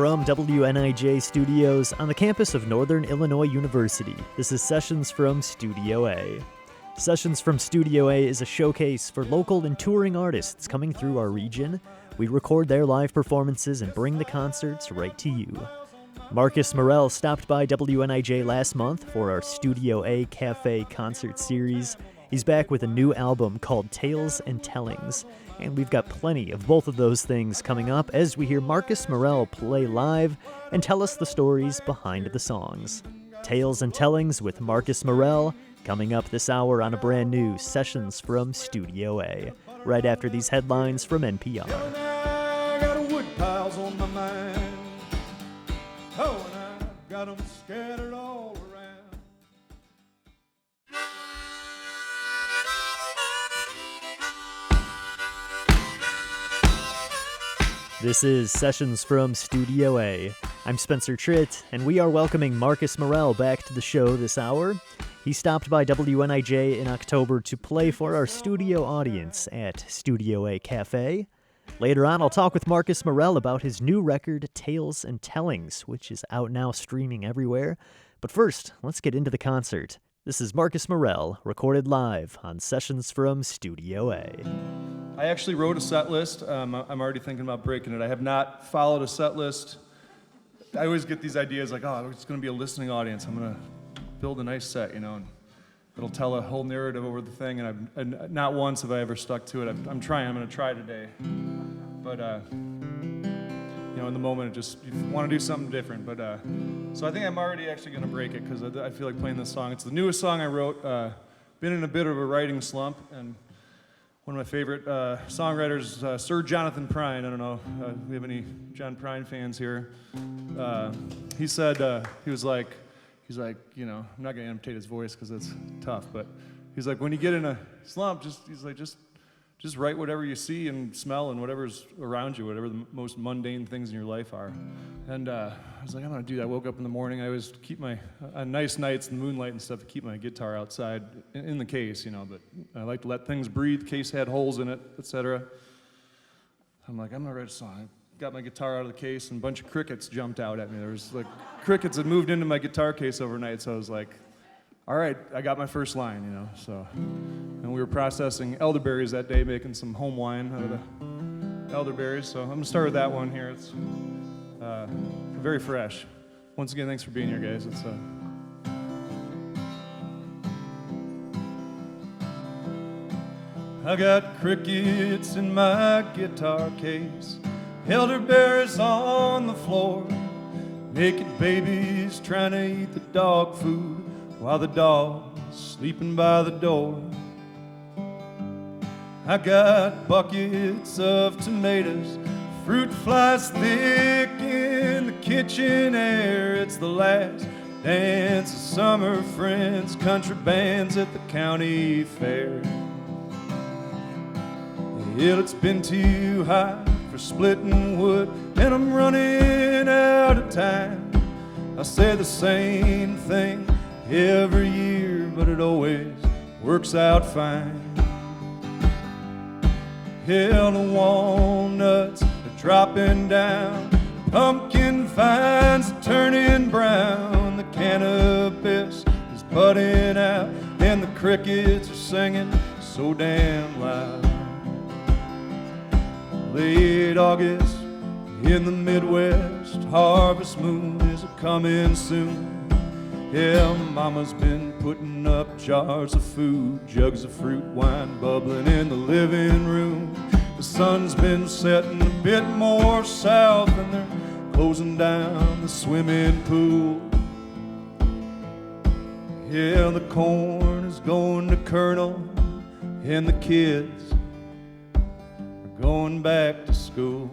from WNIJ Studios on the campus of Northern Illinois University. This is Sessions from Studio A. Sessions from Studio A is a showcase for local and touring artists coming through our region. We record their live performances and bring the concerts right to you. Marques Morel stopped by WNIJ last month for our Studio A Cafe concert series. He's back with a new album called Tales and Tellings, and we've got plenty of both of those things coming up as we hear Marques Morel play live and tell us the stories behind the songs. Tales and Tellings with Marques Morel coming up this hour on a brand new Sessions from Studio A, right after these headlines from NPR. I got wood piles on my mind. Oh, and I got them scattered all around. This is Sessions from Studio A. I'm Spencer Tritt, and we are welcoming Marques Morel back to the show this hour. He stopped by WNIJ in October to play for our studio audience at Studio A Cafe. Later on, I'll talk with Marques Morel about his new record, Tales and Tellings, which is out now streaming everywhere. But first, let's get into the concert. This is Marques Morel, recorded live on Sessions from Studio A. I actually wrote a set list. I'm already thinking about breaking it. I have not followed a set list. I always get these ideas like, oh, it's going to be a listening audience. I'm going to build a nice set, and it'll tell a whole narrative over the thing. And not once have I ever stuck to it. I'm trying. I'm going to try today. But, in the moment, you want to do something different. But so I think I'm already actually going to break it because I feel like playing this song. It's the newest song I wrote. Been in a bit of a writing slump, and one of my favorite songwriters, Sir Jonathan Prine. I don't know if we have any John Prine fans here. He said, he's like, I'm not going to imitate his voice because it's tough, but he's like, when you get in a slump, just write whatever you see and smell and whatever's around you, whatever the most mundane things in your life are. And I was like, I'm going to do that. I woke up in the morning. I always keep on nice nights and moonlight and stuff, keep my guitar outside in the case, but I like to let things breathe. Case had holes in it, etc. I'm like, I'm going to write a song. I got my guitar out of the case and a bunch of crickets jumped out at me. There was crickets had moved into my guitar case overnight, so I was like, all right, I got my first line, so. And we were processing elderberries that day, making some home wine out of the elderberries. So I'm going to start with that one here. It's very fresh. Once again, thanks for being here, guys. I got crickets in my guitar case, elderberries on the floor, naked babies trying to eat the dog food while the dog's sleeping by the door. I got buckets of tomatoes, fruit flies thick in the kitchen air. It's the last dance of summer friends, country bands at the county fair. Hell, it's been too hot for splitting wood, and I'm running out of time. I say the same thing every year, but it always works out fine. Hell, the walnuts are dropping down, pumpkin vines are turning brown, the cannabis is budding out, and the crickets are singing so damn loud. Late August in the Midwest, harvest moon is a-coming soon. Yeah, mama's been putting up jars of food, jugs of fruit wine bubbling in the living room. The sun's been setting a bit more south, and they're closing down the swimming pool. Yeah, the corn is going to kernel, and the kids are going back to school.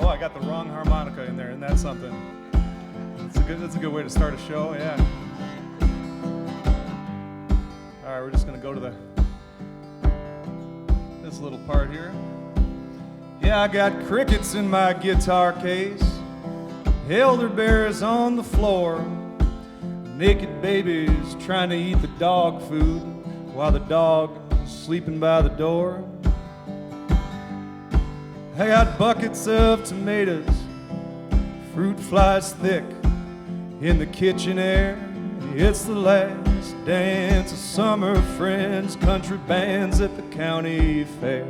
I got the wrong harmonica in there, and that's something. That's a good way to start a show, yeah. All right, we're just gonna go to this little part here. Yeah, I got crickets in my guitar case, elderberries on the floor, naked babies trying to eat the dog food while the dog is sleeping by the door. I got buckets of tomatoes, fruit flies thick in the kitchen air. It's the last dance of summer friends, country bands at the county fair.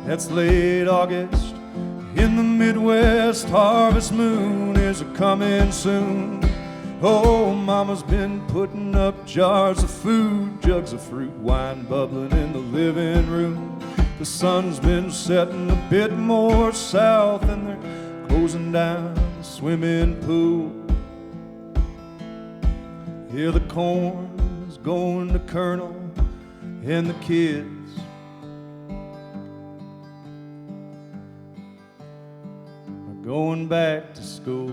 It's late August in the Midwest, harvest moon is a-comin' soon. Oh, mama's been putting up jars of food, jugs of fruit, wine bubbling in the living room. The sun's been setting a bit more south and they're closing down the swimming pool. Here the corn is going to kernel and the kids are going back to school.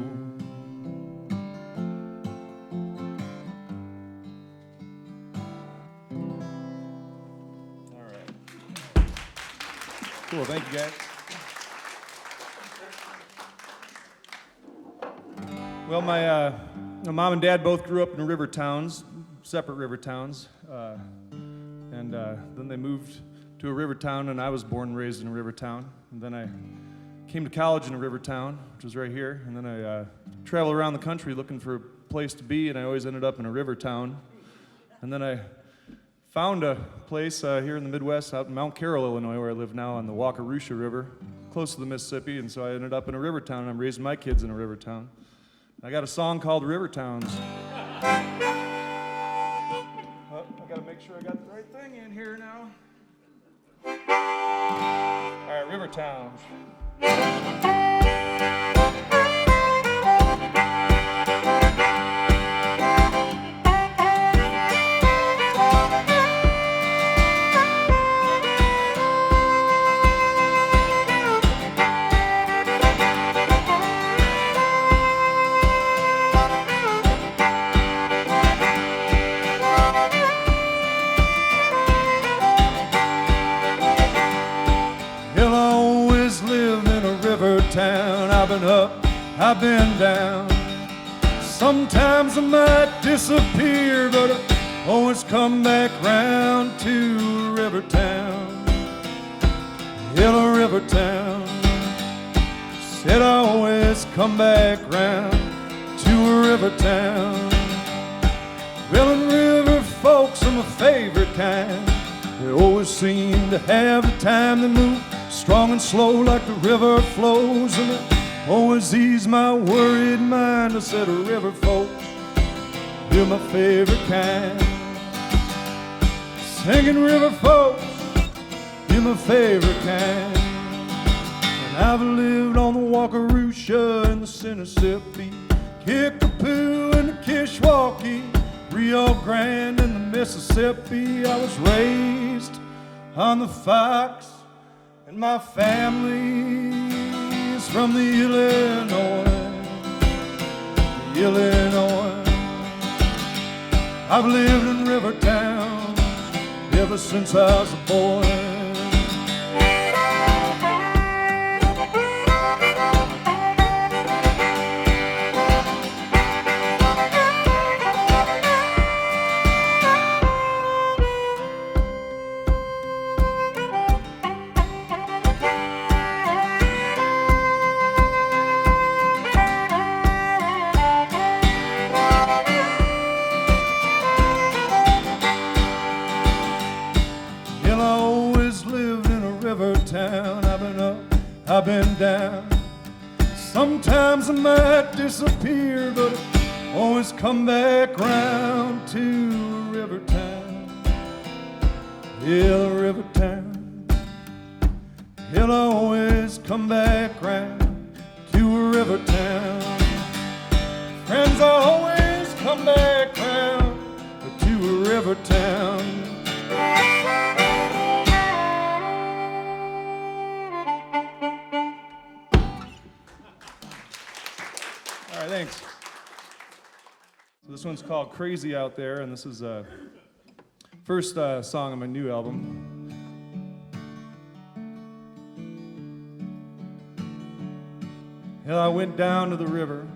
All right. Cool, thank you guys. Well, my mom and dad both grew up in river towns, separate river towns, and then they moved to a river town, and I was born and raised in a river town. And then I came to college in a river town, which was right here, and then I traveled around the country looking for a place to be, and I always ended up in a river town. And then I found a place here in the Midwest, out in Mount Carroll, Illinois, where I live now on the Wakarusa River, close to the Mississippi, and so I ended up in a river town, and I'm raising my kids in a river town. I got a song called River Towns. Oh, I gotta make sure I got the right thing in here now. All right, River Towns. Town. I've been up, I've been down. Sometimes I might disappear, but I always come back round to River Town. Yellow River Town. Said I always come back round to a river town. Well, and river folks are my favorite kind. They always seem to have the time to move strong and slow like the river flows, and it always ease my worried mind. I said, river folks, you're my favorite kind. Singing river folks, you're my favorite kind. And I've lived on the Wakarusa and the Mississippi, Kickapoo and the Kishwaukee, Rio Grande and the Mississippi. I was raised on the Fox, and my family's from the Illinois. I've lived in river towns ever since I was a boy. I've been down. Sometimes I might disappear, but I always come back round to River Town. Yeah, River Town. He'll always come back round to a river town. Friends, I always come back round to a river town. Thanks. So this one's called Crazy Out There, and this is the first song on my new album. Well, I went down to the river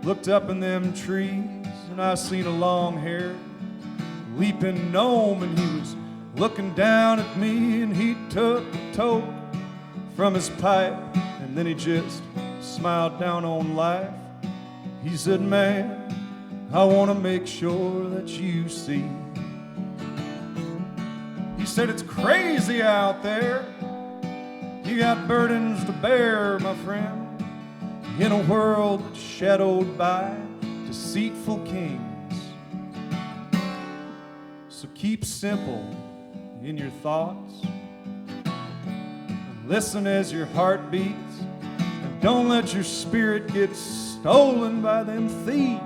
Looked up in them trees, and I seen a long-haired weeping gnome, and he was looking down at me, and he took a toke from his pipe, and then he just smiled down on life. He said, man, I want to make sure that you see. He said, it's crazy out there. You got burdens to bear, my friend, in a world that's shadowed by deceitful kings. So keep simple in your thoughts, and listen as your heart beats, and don't let your spirit get stolen by them thieves.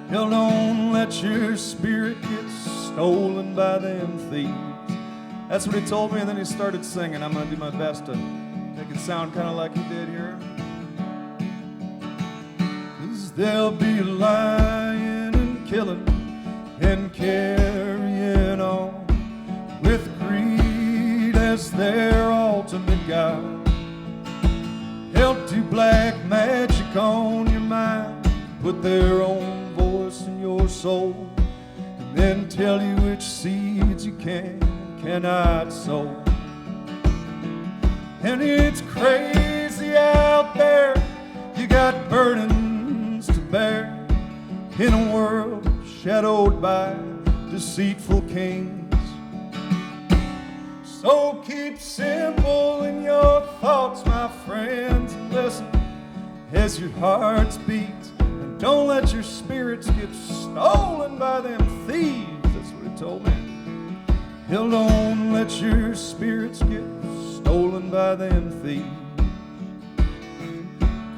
Hell, don't let your spirit get stolen by them thieves. That's what he told me, and then he started singing. I'm going to do my best to make it sound kind of like he did here. 'Cause there'll be lying and killing and carrying on with greed as their ultimate god. Help to black magic on your mind, put their own voice in your soul, and then tell you which seeds you cannot sow. And it's crazy out there. You got burdens to bear in a world shadowed by deceitful kings. So keep simple in your thoughts, my friends, and listen as your hearts beat, and don't let your spirits get stolen by them thieves. That's what he told me. Hell, don't let your spirits get stolen by them thieves.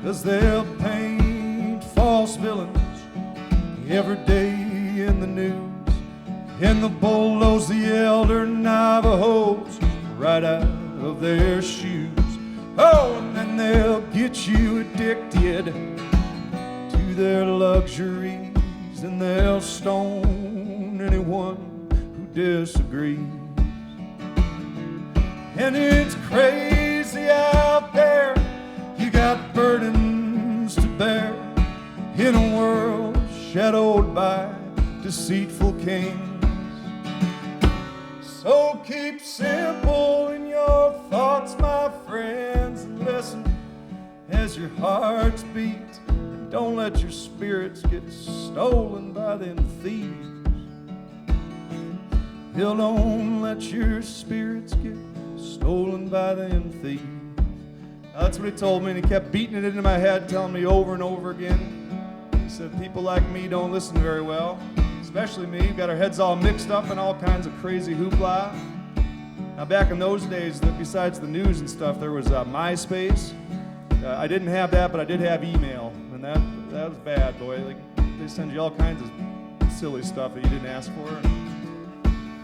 'Cause they'll paint false villains every day in the news, and the bulldoze the elder Navajos right out of their shoes. Oh, and then they'll get you addicted to their luxuries, and they'll stone anyone who disagrees. And it's crazy out there. You got burdens to bear in a world shadowed by deceitful kings. So keep simple in your thoughts, my friends, and listen as your hearts beat, and don't let your spirits get stolen by them thieves. Hell, don't let your spirits get stolen by them thieves. That's what he told me, and he kept beating it into my head, telling me over and over again. He said, people like me don't listen very well, especially me. We've got our heads all mixed up in all kinds of crazy hoopla. Now, back in those days, besides the news and stuff, there was MySpace. I didn't have that, but I did have email, and that was bad, boy. Like, they send you all kinds of silly stuff that you didn't ask for.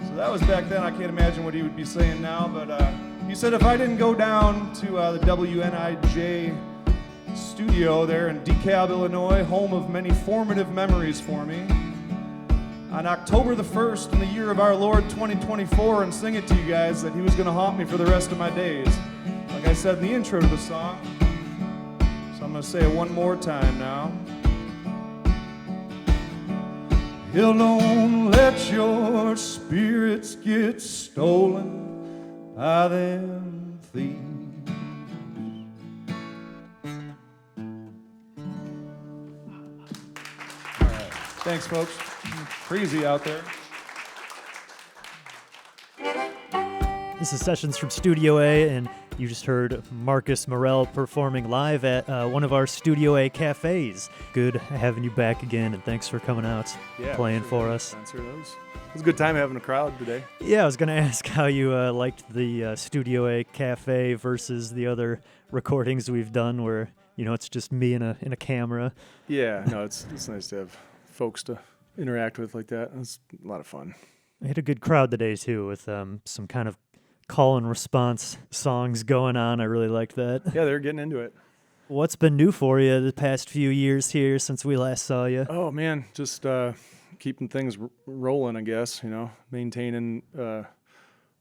So that was back then. I can't imagine what he would be saying now, but he said if I didn't go down to the WNIJ studio there in DeKalb, Illinois, home of many formative memories for me, on October the 1st in the year of our Lord 2024, and sing it to you guys, that he was going to haunt me for the rest of my days. Like I said in the intro to the song. So I'm going to say it one more time now. Hell, don't let your spirits get stolen by them thieves. All right. Thanks, folks. Crazy out there. This is Sessions from Studio A, and you just heard Marques Morel performing live at one of our Studio A cafes. Good having you back again, and thanks for coming out, playing for us. It was a good time having a crowd today. Yeah, I was going to ask how you liked the Studio A cafe versus the other recordings we've done where, you know, it's just me and a camera. Yeah, no, it's nice to have folks to interact with like that. It's a lot of fun. I had a good crowd today, too, with some kind of call and response songs going on. I really liked that. Yeah, they're getting into it. What's been new for you the past few years here since we last saw you? Oh, man, just keeping things rolling, I guess, you know, maintaining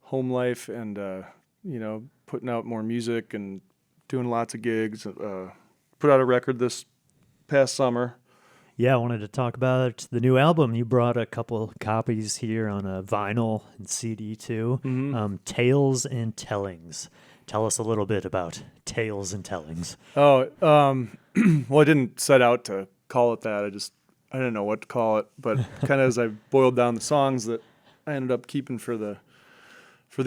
home life and, you know, putting out more music and doing lots of gigs, put out a record this past summer. Yeah, I wanted to talk about the new album. You brought a couple copies here on a vinyl and CD too. Tales and Tellings. Tell us a little bit about Tales and Tellings. Oh, well, I didn't set out to call it that. I didn't know what to call it, but kind of as I boiled down the songs that I ended up keeping for the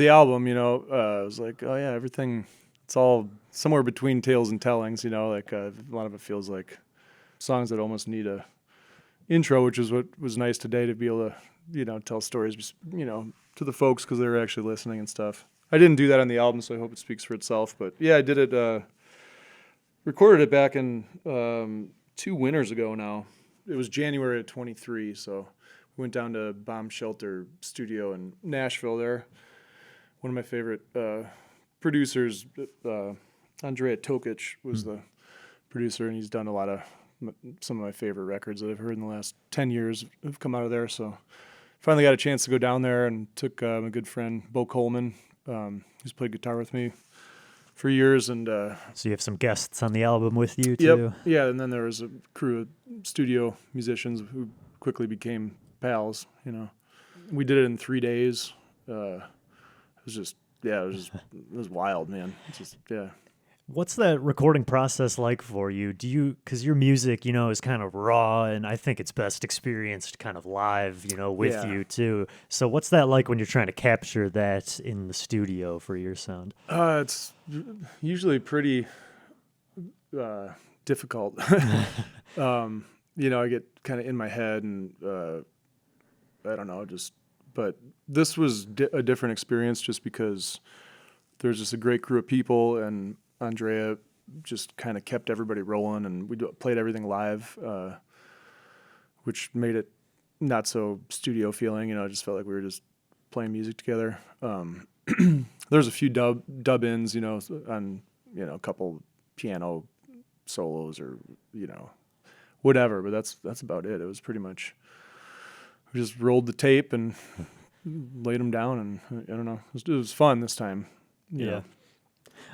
album, I was like, oh yeah, everything, it's all somewhere between Tales and Tellings, like a lot of it feels like songs that almost need a intro, which is what was nice today to be able to, tell stories, to the folks because they were actually listening and stuff. I didn't do that on the album, so I hope it speaks for itself. But yeah, I did it, recorded it back in 2 winters ago now. It was January of 23, so we went down to Bomb Shelter Studio in Nashville there. One of my favorite producers, Andrea Tokic, was the producer, and he's done some of my favorite records that I've heard in the last 10 years have come out of there. So finally got a chance to go down there and took my good friend, Bo Coleman, who's played guitar with me for years. And so you have some guests on the album with you too? Yep. Yeah, and then there was a crew of studio musicians who quickly became pals, We did it in 3 days. It was wild, man. What's that recording process like for you? Because your music, is kind of raw, and I think it's best experienced kind of live, with you too. So what's that like when you're trying to capture that in the studio for your sound? It's usually pretty difficult. I get kind of in my head, and I don't know, but this was a different experience just because there's just a great crew of people, and Andrea just kind of kept everybody rolling, and we played everything live, which made it not so studio feeling. It just felt like we were just playing music together. There's a few dub ins, on a couple piano solos or whatever, but that's about it. It was pretty much we just rolled the tape and laid them down, and I don't know. It was fun this time. Yeah.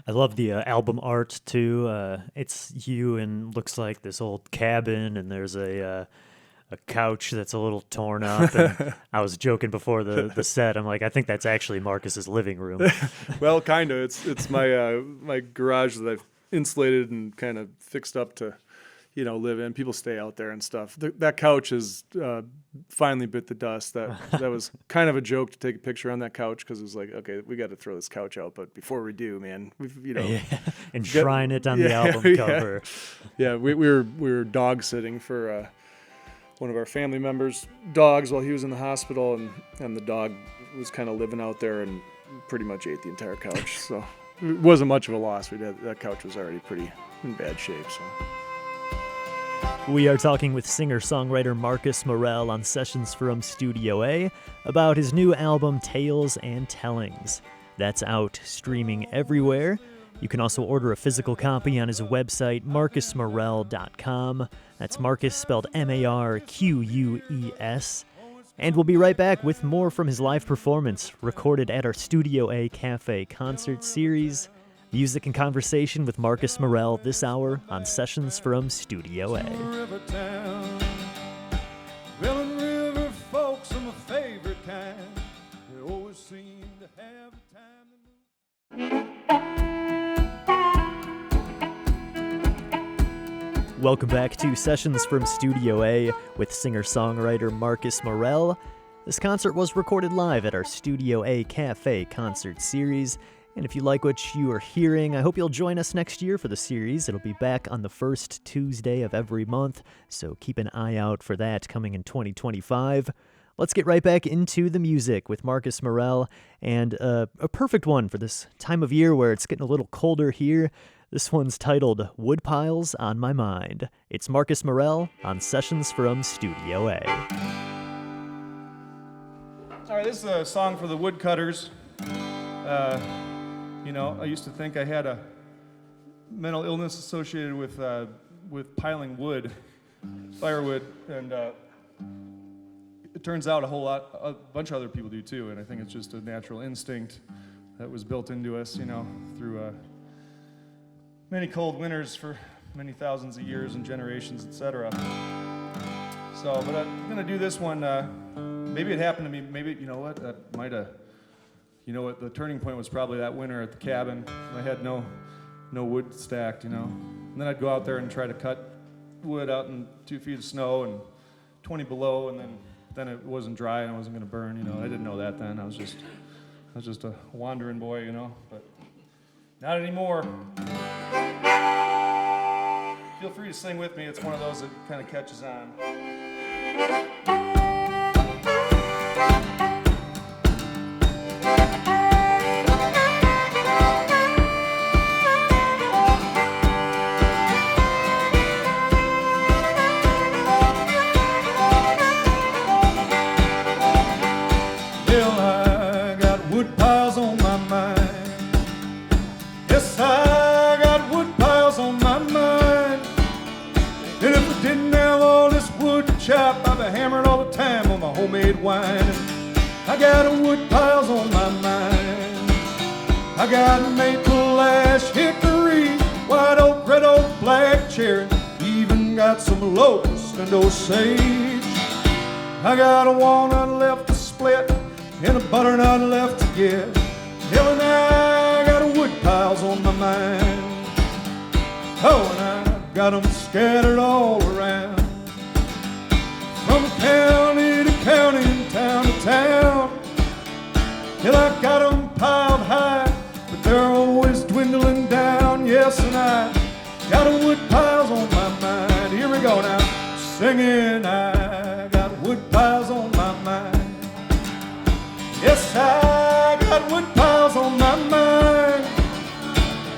I love the album art too. It's you and looks like this old cabin, and there's a couch that's a little torn up. And I was joking before the set. I'm like, I think that's actually Marcus's living room. Well, kind of. It's my my garage that I've insulated and kind of fixed up to, live in. People stay out there and stuff. That couch is finally bit the dust. That was kind of a joke to take a picture on that couch because it was like, okay, we got to throw this couch out. But before we do, man, enshrine it on the album cover. Yeah, we were dog sitting for one of our family members' dogs while he was in the hospital, and the dog was kind of living out there and pretty much ate the entire couch. So it wasn't much of a loss. That couch was already pretty in bad shape. So. We are talking with singer-songwriter Marques Morel on Sessions from Studio A about his new album Tales and Tellings. That's out streaming everywhere. You can also order a physical copy on his website, marquesmorel.com. That's Marques spelled Marquess. And we'll be right back with more from his live performance, recorded at our Studio A Cafe concert series. Music and conversation with Marques Morel this hour on Sessions from Studio A. River folks are my favorite kind. They always seem to have time. Welcome back to Sessions from Studio A with singer-songwriter Marques Morel. This concert was recorded live at our Studio A Cafe concert series. And if you like what you are hearing, I hope you'll join us next year for the series. It'll be back on the first Tuesday of every month, so keep an eye out for that coming in 2025. Let's get right back into the music with Marques Morel, and a perfect one for this time of year where it's getting a little colder here. This one's titled Woodpiles on My Mind. It's Marques Morel on Sessions from Studio A. All right, this is a song for the woodcutters. I used to think I had a mental illness associated with piling wood, firewood, and it turns out a bunch of other people do too, and I think it's just a natural instinct that was built into us, through many cold winters for many thousands of years and generations, etc. So, but I'm gonna do this one. Maybe it happened to me. Maybe you know what? That might have. You know what? The turning point was probably that winter at the cabin. I had no wood stacked, you know. And then I'd go out there and try to cut wood out in 2 feet of snow and 20 below, and then it wasn't dry and it wasn't gonna burn. You know, I didn't know that then. I was just a wandering boy, you know. But not anymore. Feel free to sing with me. It's one of those that kind of catches on. Well, I got wood piles on my mind. Yes, I got wood piles on my mind. And if I didn't have all this wood to chop, I'd be hammered all the time on my homemade wine. I got wood piles on my mind. I got maple, ash, hickory, white oak, red oak, black cherry, even got some locust and osage. I got a walnut left to split and a butternut left to get. Hell, and I got wood piles on my mind. Oh, and I got them scattered all around, from county to county and town to town. Hell, I got them piled high, but they're always dwindling down. Yes, and I got wood piles on my mind. Here we go now, singing, I got wood piles on my mind. Yes, I got wood piles on my mind.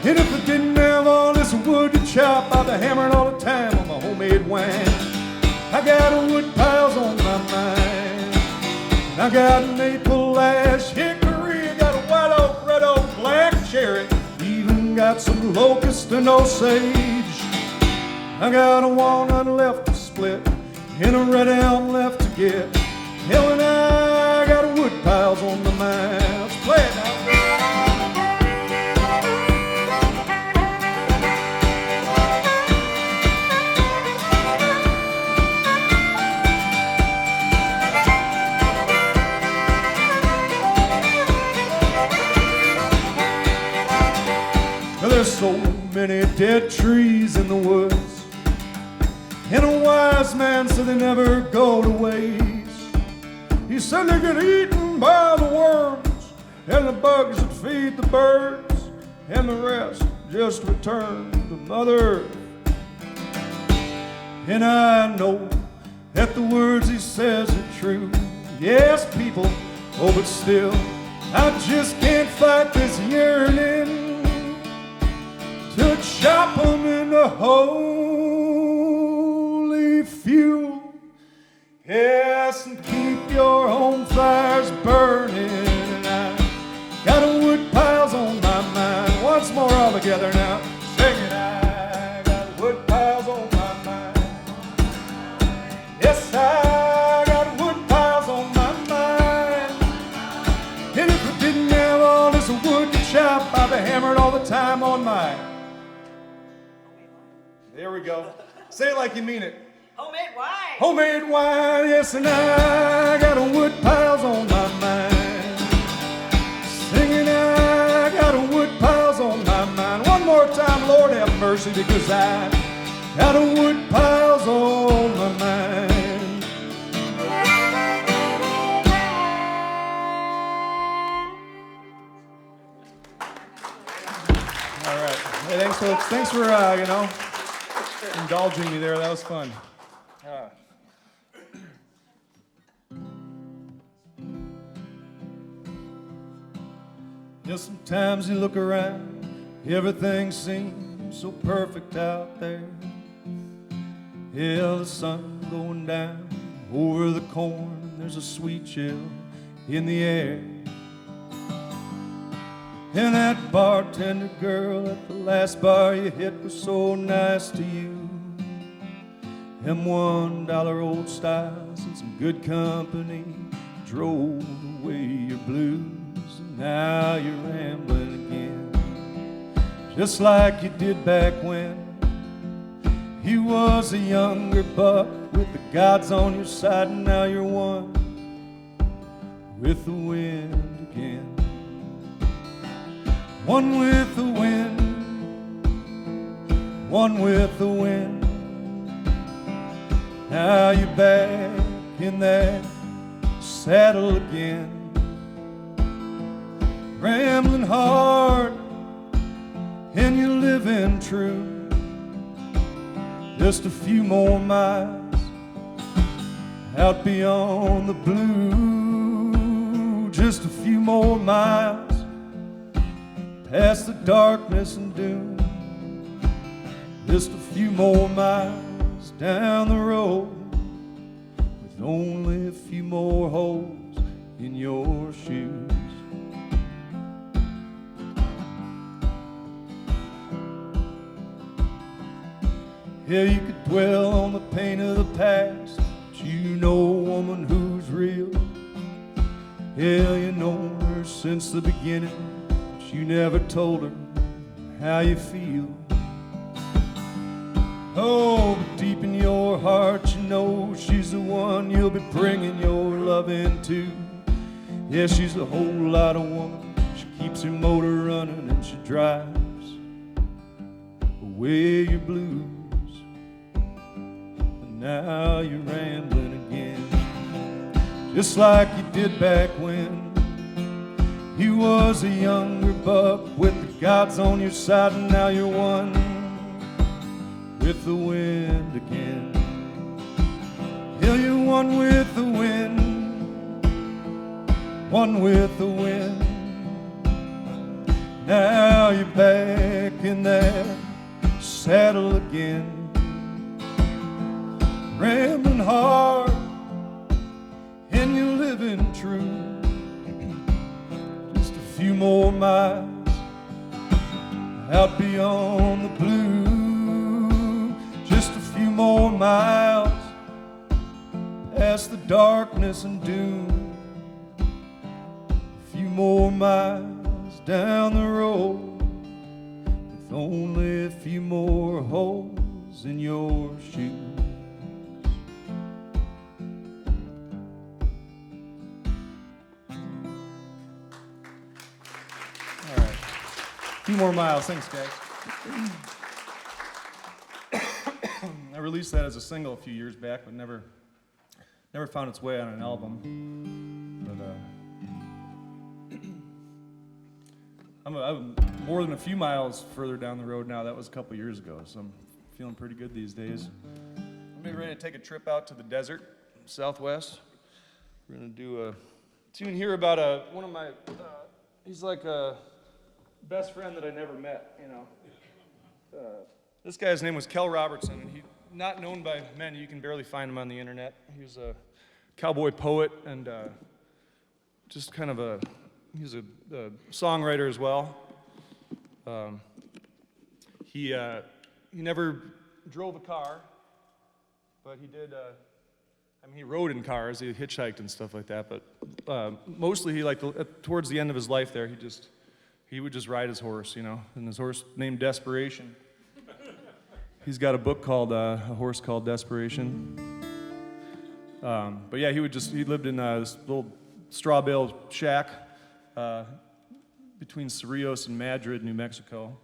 And if I didn't have all this wood to chop, I'd be hammered all the time on my homemade wine. I got wood piles on my mind. I got maple, ash, hickory, I got a white oak, red oak, black cherry, even got some locust and osage. I got a walnut left to split and a red elm left to get. Hell, and I got wood piles on my mind. Let's play it now. There's so many dead trees in the woods, and a wise man said they never go to waste. He said they get eaten by the worms and the bugs that feed the birds, and the rest just return to Mother Earth. And I know that the words he says are true. Yes, people, oh, but still, I just can't fight this yearning to chop them into holy fuel. Yes, and keep your home fires burning. And I got wood piles on my mind. Once more all together now, sing it. I got wood piles on my mind. Yes, I got wood piles on my mind. And if I didn't have all this wood to chop, I'd be hammered all the time on mine. There we go. Say it like you mean it. Homemade wine. Homemade wine, yes, and I got wood piles on my mind. Singing, I got wood piles on my mind. One more time, Lord have mercy, because I got wood piles on my mind. All right. Hey, thanks, folks. Thanks for indulging me there. That was fun. Just sometimes you look around, everything seems so perfect out there. Yeah, the sun going down over the corn, there's a sweet chill in the air. And that bartender girl at the last bar you hit was so nice to you. Them $1 old styles and some good company drove away your blues. And now you're rambling again, just like you did back when. You was a younger buck with the gods on your side, and now you're one with the wind again. One with the wind, one with the wind. Now you're back in that saddle again, rambling hard and you're living true. Just a few more miles out beyond the blue. Just a few more miles past the darkness and doom. Just a few more miles down the road with only a few more holes in your shoes. Yeah, you could dwell on the pain of the past, but you know a woman who's real. Yeah, you know her since the beginning, but you never told her how you feel. Oh, but deep in your heart you know she's the one you'll be bringing your love into. Yeah, she's a whole lot of woman. She keeps her motor running and she drives away your blues. Now you're rambling again, just like you did back when you was a younger buck with the gods on your side, and now you're one with the wind again. Yeah, you're one with the wind, one with the wind. Now you're back in that saddle again, rambling hard and you're living true. Just a few more miles out beyond the blue. Just a few more miles past the darkness and doom. A few more miles down the road with only a few more holes in your shoes. Few more miles. Thanks, guys. I released that as a single a few years back, but never found its way on an album. But I'm more than a few miles further down the road now. That was a couple years ago, so I'm feeling pretty good these days. I'm getting ready to take a trip out to the desert, Southwest. We're gonna do a tune here about one of my. He's like a best friend that I never met, you know. This guy's name was Kel Robertson, and he's not known by many. You can barely find him on the internet. He was a cowboy poet and just kind of he's a songwriter as well. He never drove a car, but he did. He rode in cars. He hitchhiked and stuff like that. But mostly, he towards the end of his life there, he would just ride his horse, you know, and his horse named Desperation. He's got a book called A Horse Called Desperation. But yeah, he lived in this little straw bale shack between Cerrillos and Madrid, New Mexico.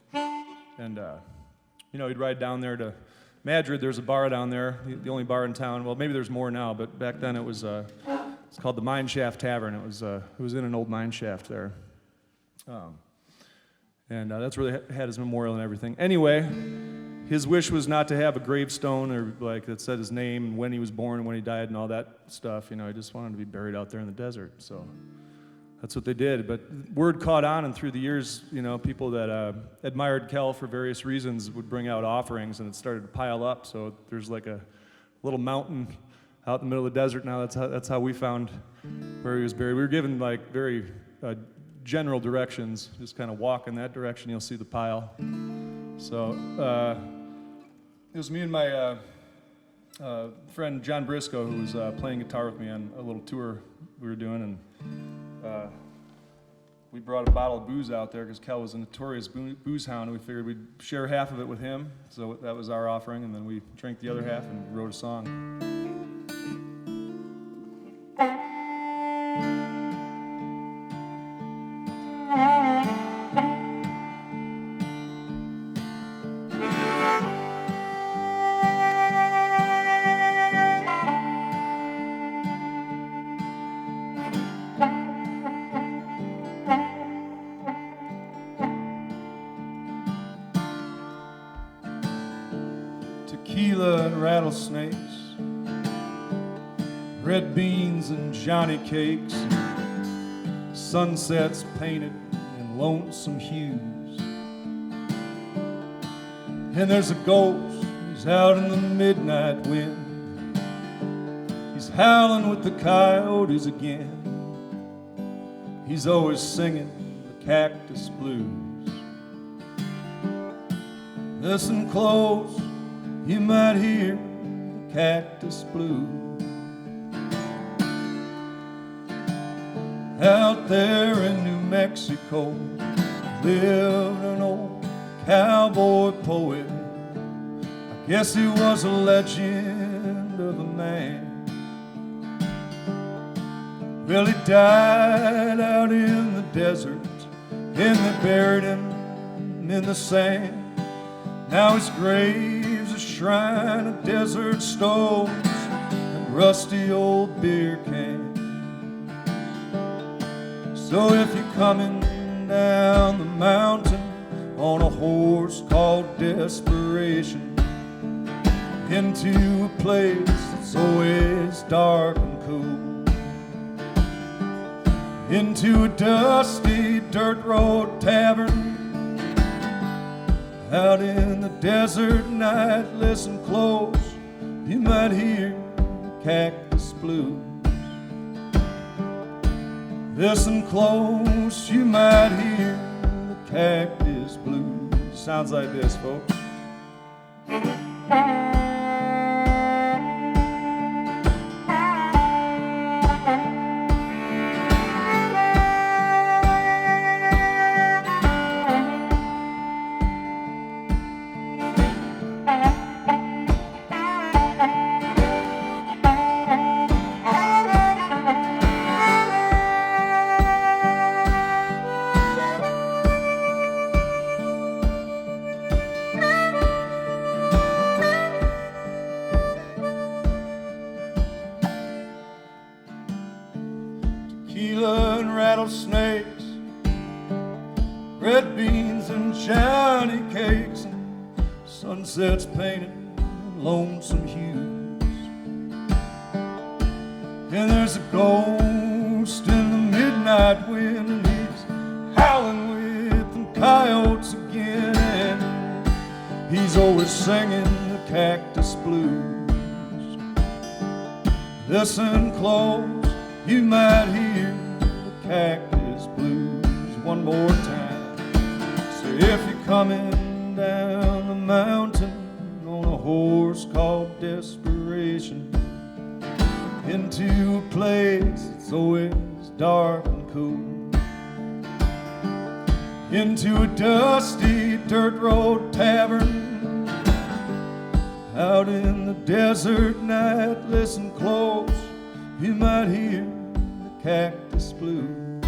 And, he'd ride down there to Madrid. There's a bar down there, the only bar in town. Well, maybe there's more now, but back then it's called the Mine Shaft Tavern. It was in an old mine shaft there. And that's where they had his memorial and everything. Anyway, his wish was not to have a gravestone or that said his name and when he was born and when he died and all that stuff. You know, he just wanted to be buried out there in the desert. So that's what they did. But word caught on, and through the years, you know, people that admired Kel for various reasons would bring out offerings, and it started to pile up. So there's like a little mountain out in the middle of the desert now. That's how we found where he was buried. We were given very general directions. Just kind of walk in that direction, you'll see the pile. So it was me and my friend John Briscoe, who was playing guitar with me on a little tour we were doing, and we brought a bottle of booze out there because Kel was a notorious booze hound, and we figured we'd share half of it with him. So that was our offering, and then we drank the other half and wrote a song. Tequila and rattlesnakes, red beans and Johnny cakes, sunsets painted in lonesome hues. And there's a ghost, he's out in the midnight wind, he's howling with the coyotes again. He's always singing the cactus blues. Listen close, you might hear the cactus blues. Out there in New Mexico lived an old cowboy poet. I guess he was a legend of a man. Well, he died out in the desert, and they buried him in the sand. Now his grave's a shrine of desert stones and rusty old beer cans. So if you're coming down the mountain on a horse called desperation, into a place that's always dark and cool, into a dusty dirt road tavern, out in the desert night, listen close, you might hear the cactus blues. Listen close, you might hear the cactus blues. Sounds like this, folks. Tequila and rattlesnakes, red beans and Johnny cakes, and sunsets painted in lonesome hues. And there's a ghost in the midnight wind, and he's howling with them coyotes again. And he's always singing the cactus blues. Listen close, you might hear the cactus blues one more time. So if you're coming down the mountain on a horse called desperation, into a place that's always dark and cool, into a dusty dirt road tavern, out in the desert night, listen close, you might hear the cactus blues.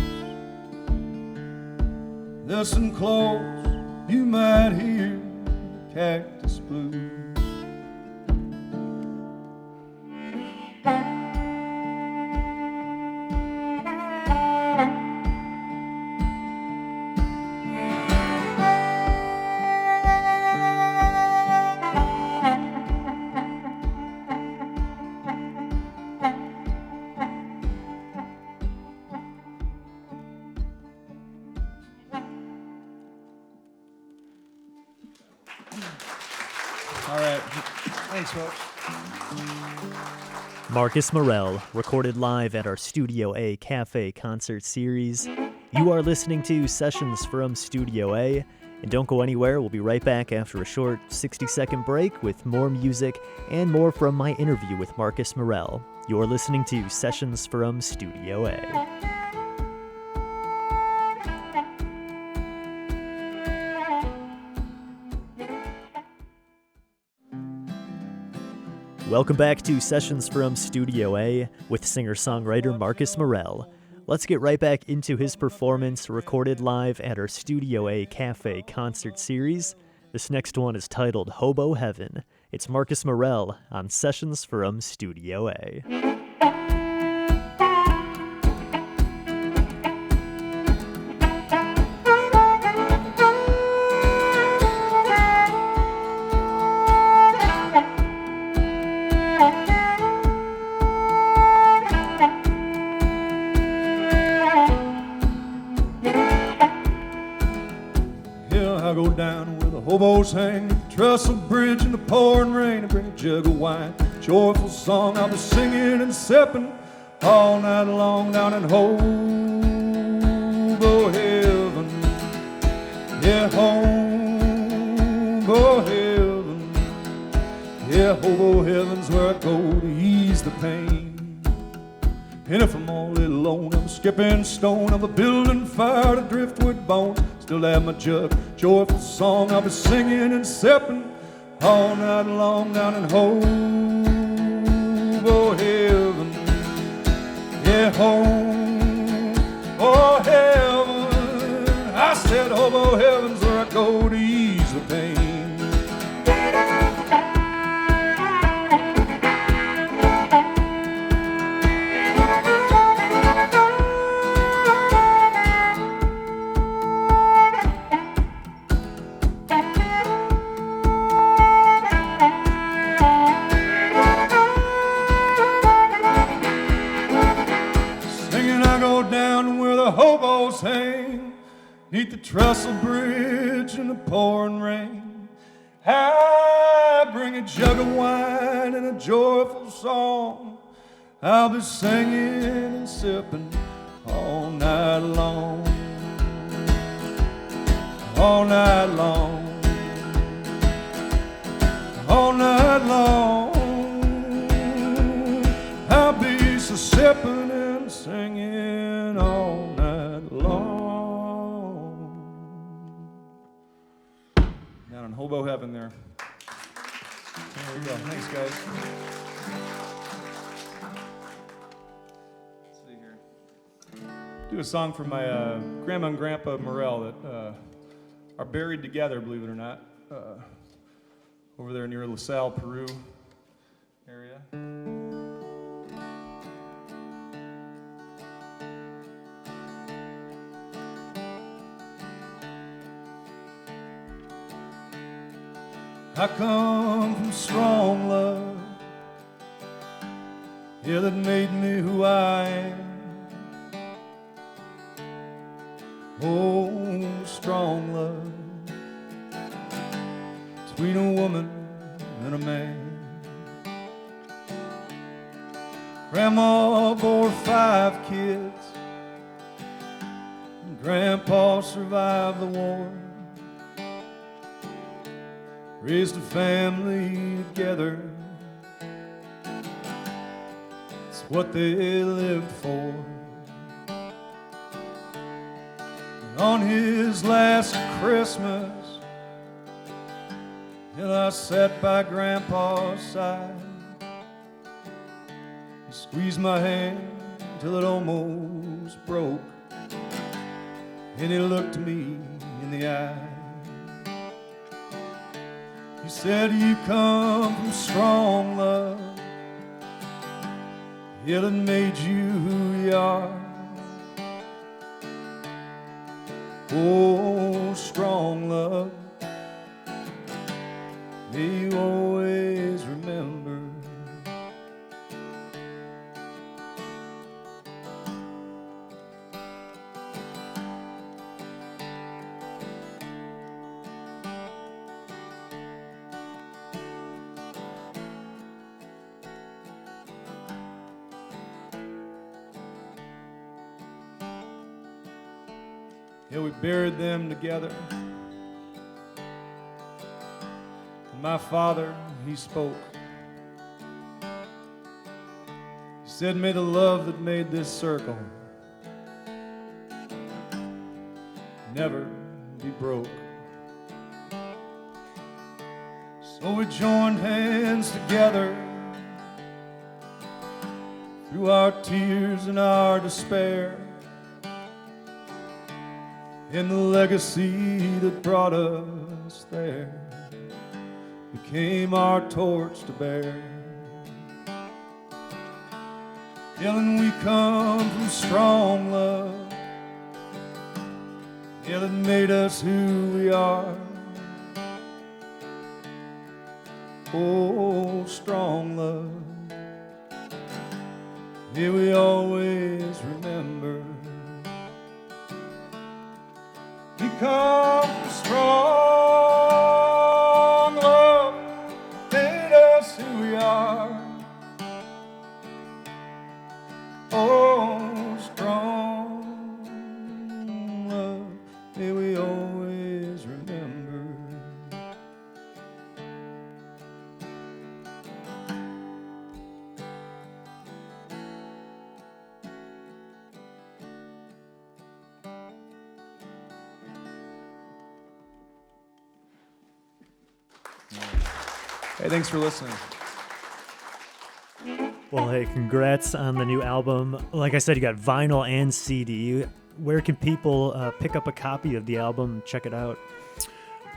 Listen close, you might hear the cactus blues. All right. Thanks, folks. Marques Morel, recorded live at our Studio A Cafe concert series. You are listening to Sessions from Studio A, and don't go anywhere. We'll be right back after a short 60-second break with more music and more from my interview with Marques Morel. You're listening to Sessions from Studio A. Welcome back to Sessions from Studio A with singer-songwriter Marques Morel. Let's get right back into his performance recorded live at our Studio A Cafe concert series. This next one is titled Hobo Heaven. It's Marques Morel on Sessions from Studio A. I go down where the hobos hang, the trestle bridge in the pouring rain, and bring a jug of wine, joyful song I'll be singing and sipping all night long down in Hobo Heaven. Yeah, Hobo Heaven. Yeah, Hobo Heaven's where I go to ease the pain. And if I'm all alone, I'm skipping stone, I'm a building fire to driftwood bone. Still have my jug, joyful song I'll be singing and sipping all night long down in Hobo Heaven. Yeah, Hobo Heaven. I said Hobo Heaven's where I go to ease the pain. Hobos hang neath the trestle bridge in the pouring rain. I bring a jug of wine and a joyful song I'll be singing and sipping all night long. All night long. All night long. I'll be so sipping and singing all long. Down in Hobo Heaven there. There we go. Thanks, guys. Let's see here. Do a song for my grandma and grandpa Morel that are buried together, believe it or not, over there near LaSalle, Peru area. I come from strong love, yeah, that made me who I am. Oh, strong love between a woman and a man. Grandma bore 5 kids, and Grandpa survived the war. Raised a family together, it's what they lived for. And on his last Christmas, I sat by Grandpa's side. He squeezed my hand till it almost broke, and he looked me in the eye. He said, you come from strong love, yeah, that made you who you are. Oh, strong love, may you always remember. Yeah, we buried them together. And my father, he spoke. He said, may the love that made this circle never be broke. So we joined hands together through our tears and our despair, and the legacy that brought us there became our torch to bear. Yelling, we come from strong love, yeah, that made us who we are. Oh, strong love, yeah, we always remember. We come from strong love, made us who we are. Oh, strong love, may we always remember. Hey, thanks for listening. Well, hey, congrats on the new album. Like I said, you got vinyl and CD. Where can people pick up a copy of the album, check it out?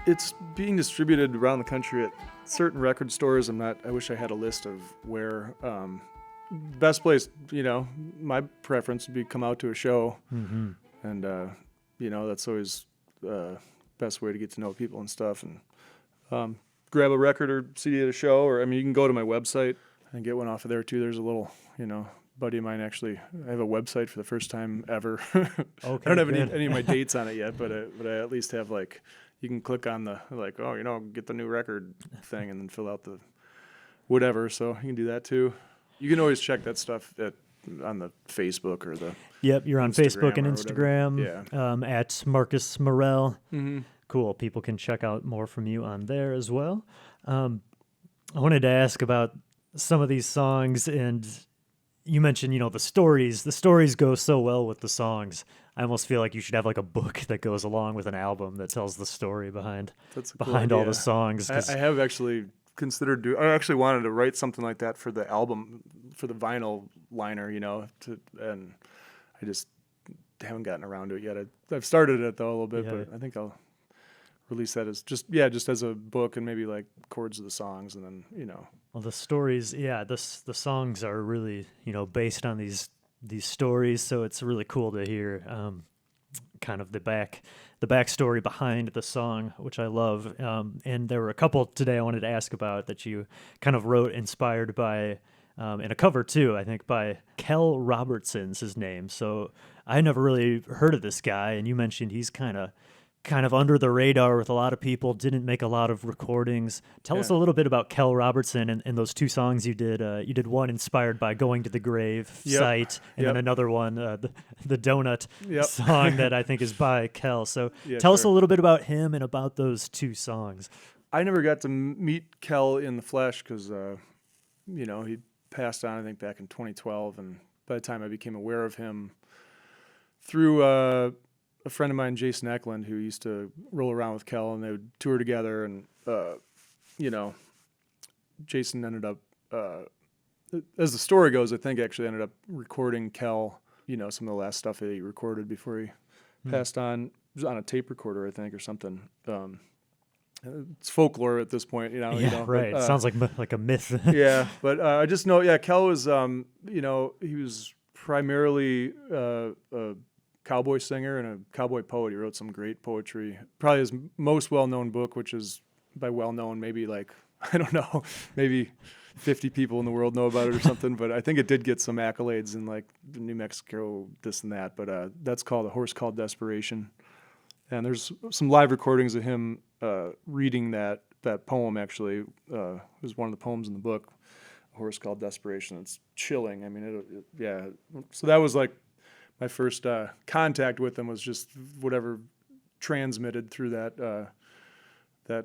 It's being distributed around the country at certain record stores. I wish I had a list of where. Best place, my preference would be come out to a show. Mm-hmm. And, that's always the best way to get to know people and stuff. And grab a record or CD at a show, or, you can go to my website and get one off of there, too. There's a little, buddy of mine actually, I have a website for the first time ever. Okay, I don't have good. any of my dates on it yet, but I at least have, you can click on the, get the new record thing and then fill out the whatever. So you can do that, too. You can always check that stuff on the Facebook or the Yep, you're on Facebook and or Instagram. whatever. At Marques Morel. Mm-hmm. Cool. People can check out more from you on there as well. I wanted to ask about some of these songs, and you mentioned, the stories. The stories go so well with the songs. I almost feel like you should have a book that goes along with an album that tells the story behind all the songs. I have actually considered I actually wanted to write something like that for the album, for the vinyl liner, and I just haven't gotten around to it yet. I've started it though a little bit, but I think I'll release that as just as a book and maybe chords of the songs, and then Well, the stories, the songs are really based on these stories, so it's really cool to hear kind of the backstory behind the song, which I love. And there were a couple today I wanted to ask about that you kind of wrote inspired by, and a cover too, I think, by Kel Robertson's his name. So I never really heard of this guy, and you mentioned he's kind of under the radar with a lot of people, didn't make a lot of recordings. Tell us a little bit about Kel Robertson and those two songs you did. You did one inspired by Going to the Grave site, and then another one, the Donut song that I think is by Kel. So tell us a little bit about him and about those two songs. I never got to meet Kel in the flesh because, he passed on, I think, back in 2012. And by the time I became aware of him through a friend of mine, Jason Eklund, who used to roll around with Kel, and they would tour together. And, Jason ended up, as the story goes, I think actually ended up recording Kel, some of the last stuff that he recorded before he passed on. It was on a tape recorder, I think, or something. It's folklore at this point, Right. It sounds like a myth. Yeah, but I just know, Kel was, he was primarily a cowboy singer and a cowboy poet. He wrote some great poetry. Probably his most well-known book, which is by well-known, maybe I don't know, maybe 50 people in the world know about it or something, but I think it did get some accolades in New Mexico, this and that. But that's called A Horse Called Desperation. And there's some live recordings of him reading that poem, actually. It was one of the poems in the book, A Horse Called Desperation. It's chilling. So that was my first contact with him, was just whatever transmitted through that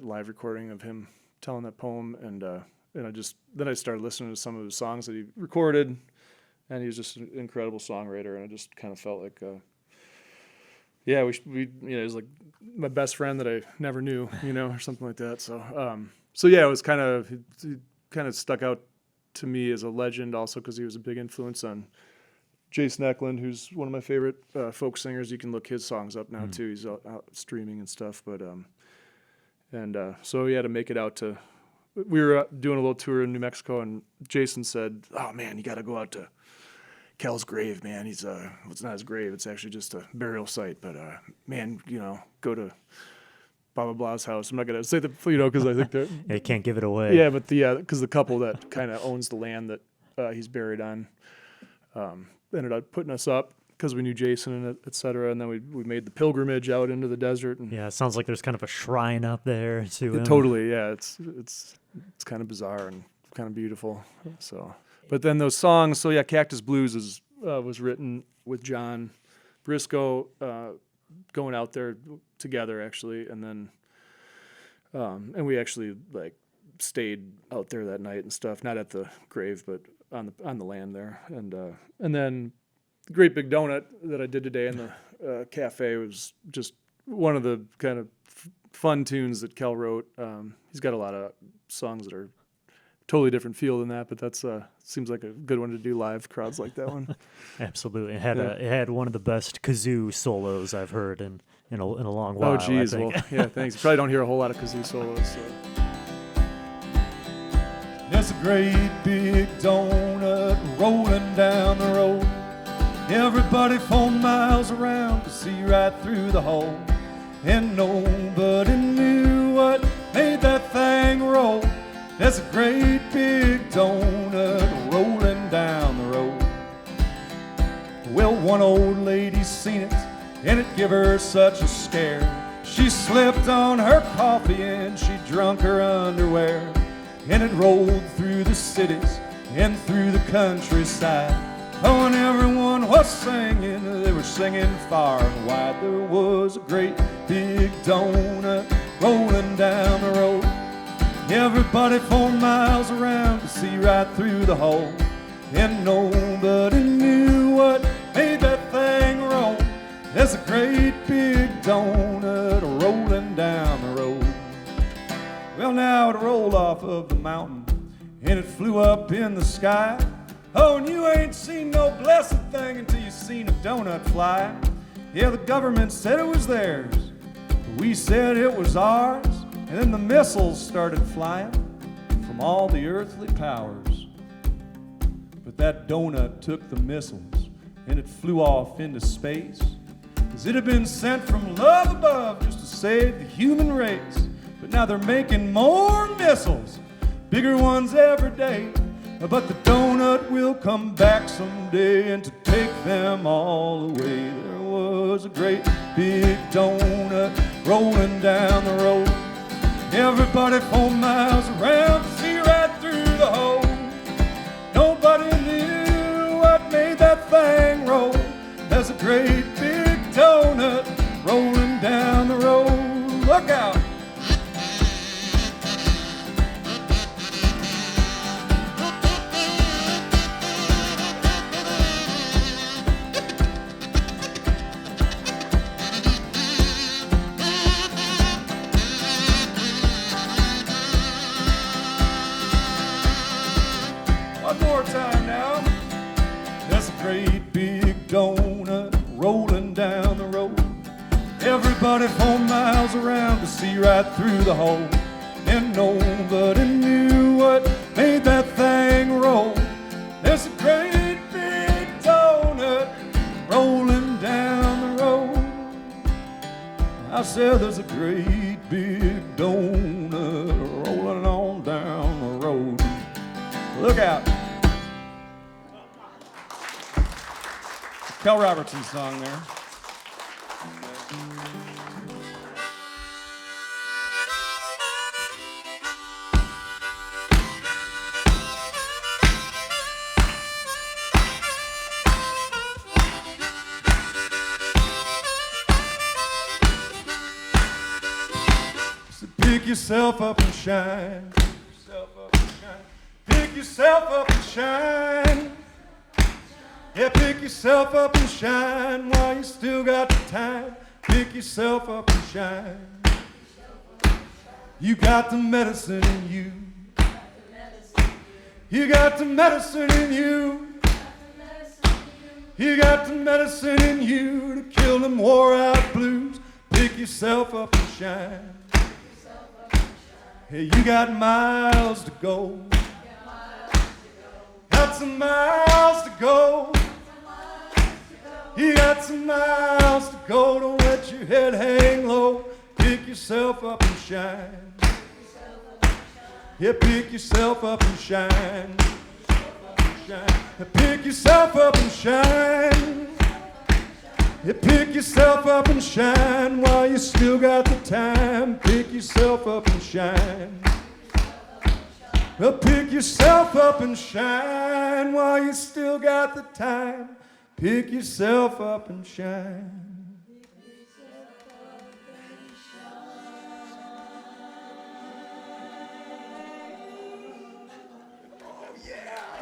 live recording of him telling that poem, and then I started listening to some of his songs that he recorded, and he was just an incredible songwriter, and I just kind of felt like, we he was like my best friend that I never knew, or something like that. So, it was kind of, he kind of stuck out to me is a legend also because he was a big influence on Jason Eklund, who's one of my favorite folk singers. You can look his songs up now too. He's out streaming and stuff. But so we had to make it out to. We were doing a little tour in New Mexico, and Jason said, "Oh man, you got to go out to Cal's grave, man. He's well, it's not his grave. It's actually just a burial site. But man, go to blah blah blah's house. I'm not gonna say because I think they're You can't give it away. yeah, but because the couple that kind of owns the land that he's buried on ended up putting us up because we knew Jason and et cetera, and then we made the pilgrimage out into the desert. And Yeah, it sounds like there's kind of a shrine up there to him. totally, yeah, it's kind of bizarre and kind of beautiful. So, but then those songs, so yeah, Cactus Blues was written with John Briscoe going out there together actually, and then and we actually stayed out there that night and stuff, not at the grave, but on the land there, and then Great Big Donut that I did today in the cafe was just one of the kind of fun tunes that Kel wrote. He's got a lot of songs that are totally different feel than that, but that's seems like a good one to do live. Crowds like that one. Absolutely, it had one of the best kazoo solos I've heard in a long while. Oh, geez. I think. Well, yeah, thanks. You probably don't hear a whole lot of kazoo solos. So. There's a great big donut rolling down the road. Everybody 4 miles around to see right through the hole. And nobody knew what made that thing roll. There's a great big donut rolling down the road. Well, one old lady seen it, and it give her such a scare. She slipped on her coffee and she drunk her underwear. And it rolled through the cities and through the countryside. Oh, and everyone was singing, they were singing far and wide. There was a great big donut rolling down the road. Everybody 4 miles around to see right through the hole. And nobody knew what made that thing roll. There's a great big donut rolling down the road. Well, now it rolled off of the mountain and it flew up in the sky. Oh, and you ain't seen no blessed thing until you seen a donut fly. Yeah, the government said it was theirs, but we said it was ours. And then the missiles started flying from all the earthly powers. But that donut took the missiles and it flew off into space, 'cause it had been sent from love above just to save the human race. But now they're making more missiles, bigger ones every day. But the donut will come back someday and to take them all away. There was a great big donut rolling down the road. Everybody 4 miles around to see right through the hole. Nobody knew what made that thing roll. There's a great big donut rolling down the road. Look out! One more time now. There's a great big donut rolling down the road. Everybody 4 miles around to see right through the hole. And nobody knew what made that thing roll. There's a great big donut rolling down the road. I said there's a great big donut rolling on down the road. Look out. Kel Robertson's song there. So pick yourself up and shine. Pick yourself up and shine. Yeah, pick yourself up and shine while you still got the time. Pick yourself up and shine. You got the medicine in you. You got the medicine in you. You got the medicine in you to kill them wore-out blues. Pick yourself up and shine. Hey, you got miles to go. Got some miles to go. You got some miles to go. Don't let your head hang low. Pick yourself up and shine. Yeah, pick yourself up and shine. Pick yourself up and shine. You pick yourself up and shine while you still got the time. Pick yourself up and shine. Well, pick yourself up and shine while you still got the time. Pick yourself up and shine.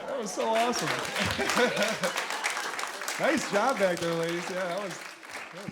That was so awesome. Nice job back there, ladies. Yeah, that was.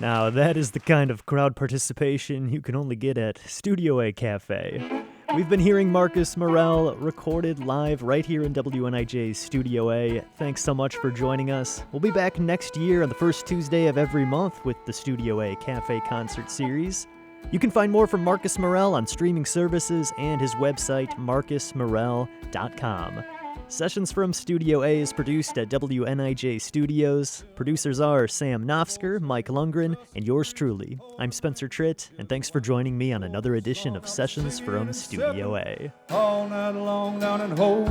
Now, that is the kind of crowd participation you can only get at Studio A Cafe. We've been hearing Marques Morel recorded live right here in WNIJ's Studio A. Thanks so much for joining us. We'll be back next year on the first Tuesday of every month with the Studio A Cafe concert series. You can find more from Marques Morel on streaming services and his website, marquesmorel.com. Sessions from Studio A is produced at WNIJ Studios. Producers are Sam Knofsker, Mike Lundgren, and yours truly. I'm Spencer Tritt, and thanks for joining me on another edition of Sessions from Studio A. All night long down in Hole